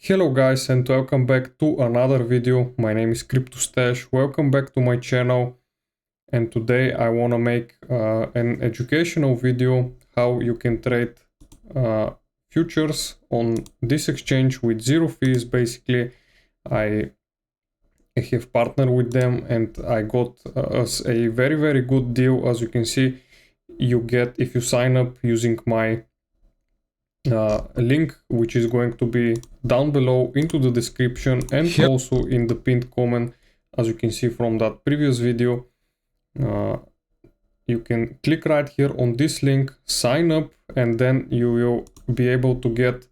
Hello guys, and welcome back to another video. My name is CryptoStash. Welcome back to my channel, and today I want to make an educational video how you can trade futures on this exchange with zero fees. Basically, I have partnered with them and I got us a very good deal. As you can see, you get, if you sign up using my link, which is going to be down below into the description and also in the pinned comment, as you can see from that previous video. You can click right here on this link, sign up, and then you will be able to get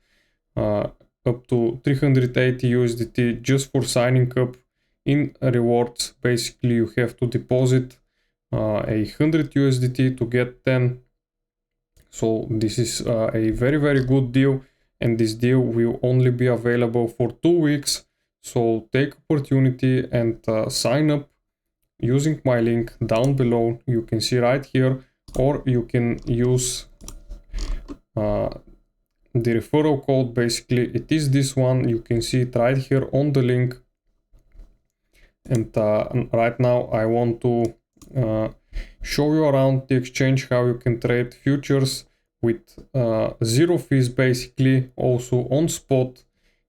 up to 380 USDT just for signing up. In rewards, basically you have to deposit 100 USDT to get 10. So this is a very good deal, and this deal will only be available for 2 weeks. So take opportunity and sign up using my link down below. You can see right here, or you can use the referral code. Basically it is this one. You can see it right here on the link. And right now I want to show you around the exchange how you can trade futures with zero fees, basically. Also on spot,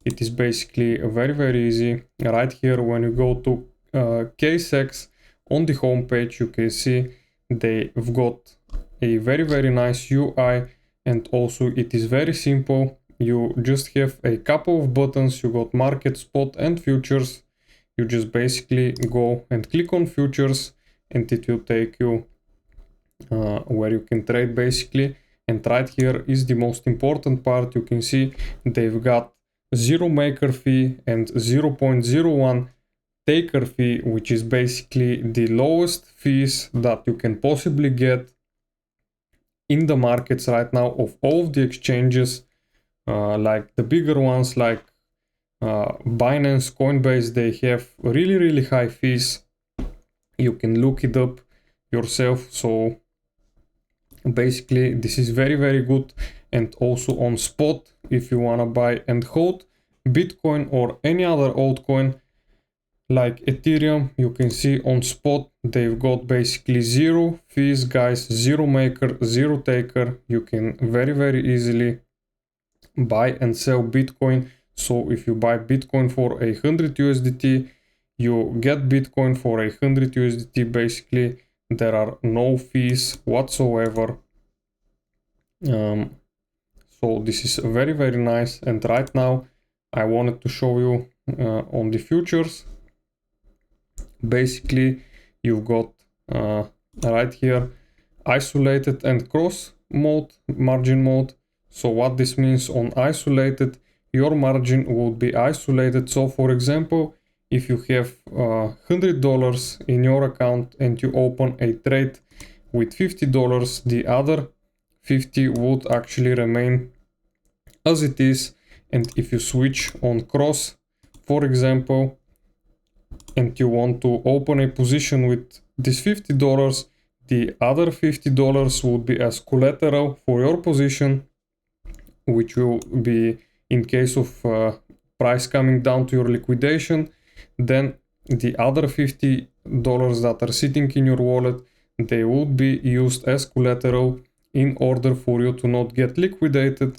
it is basically very easy. Right here, when you go to KCEX on the homepage, you can see they've got a very nice UI, and also it is very simple. You just have a couple of buttons. You got market, spot, and futures. You just basically go and click on futures, and it will take you where you can trade basically. And right here is the most important part. You can see they've got zero maker fee and 0.01 taker fee, which is basically the lowest fees that you can possibly get in the markets right now of all of the exchanges. Like the bigger ones like Binance, Coinbase, they have really high fees. You can look it up yourself. So basically this is very good. And also on spot, if you want to buy and hold Bitcoin or any other altcoin like Ethereum, you can see on spot they've got basically zero fees, guys. Zero maker, zero taker. You can very easily buy and sell Bitcoin. So if you buy Bitcoin for 100 USDT, you get Bitcoin for 100 USDT. Basically there are no fees whatsoever. So this is very nice. And right now I wanted to show you on the futures. Basically you've got right here isolated and cross mode, margin mode. So what this means: on isolated, your margin would be isolated. So for example, if you have $100 in your account and you open a trade with $50, the other 50 would actually remain as it is. And if you switch on cross, for example, and you want to open a position with this $50, the other $50 would be as collateral for your position, which will be in case of price coming down to your liquidation. Then the other $50 that are sitting in your wallet, they would be used as collateral in order for you to not get liquidated.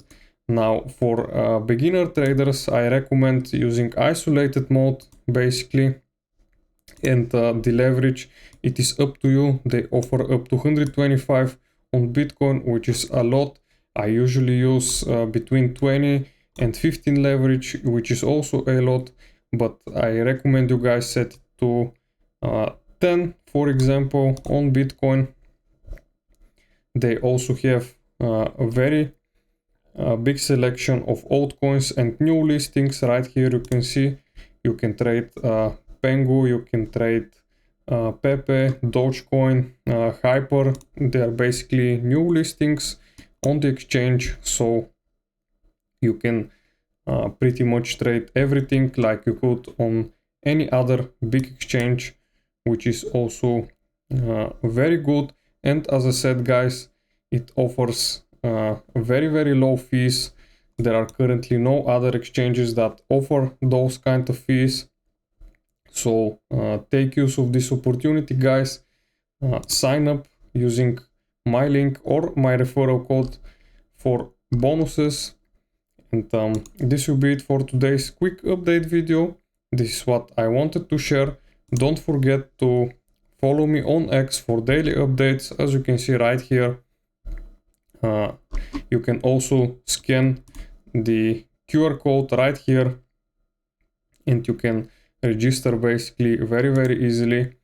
Now for beginner traders, I recommend using isolated mode basically. And the leverage, it is up to you. They offer up to 125 on Bitcoin, which is a lot. I usually use between 20 and 15 leverage, which is also a lot, but I recommend you guys set it to 10, for example, on Bitcoin. They also have a very big selection of altcoins and new listings. Right here you can see you can trade Pengu, you can trade Pepe, Dogecoin, Hyper. They are basically new listings on the exchange, so you can pretty much trade everything like you could on any other big exchange, which is also very good. And as I said, guys, it offers very low fees. There are currently no other exchanges that offer those kind of fees. So take use of this opportunity, guys. Sign up using my link or my referral code for bonuses. And this will be it for today's quick update video. This is what I wanted to share. Don't forget to follow me on X for daily updates, as you can see right here. You can also scan the QR code right here and you can register basically very easily.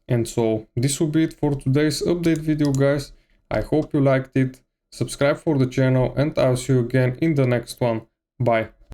And so this will be it for today's update video, guys. I hope you liked it. Subscribe for the channel and I'll see you again in the next one. Bye.